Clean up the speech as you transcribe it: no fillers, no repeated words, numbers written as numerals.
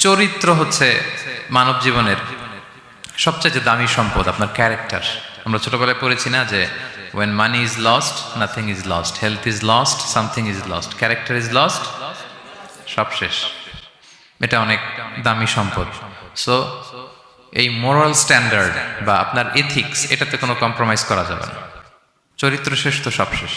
চরিত্র হচ্ছে মানব জীবনের সবচেয়ে দামি সম্পদ, আপনার ক্যারেক্টার। আমরা ছোটবেলায় পড়েছি না যে when money is lost nothing is lost, health is lost something is lost, character is lost সব শেষ। এটা অনেক দামি সম্পদ। সো এই মোরাল স্ট্যান্ডার্ড বা আপনার এথিক্স, এটাতে কোনো কম্প্রোমাইজ করা যাবে না। চরিত্র শেষ তো সব শেষ।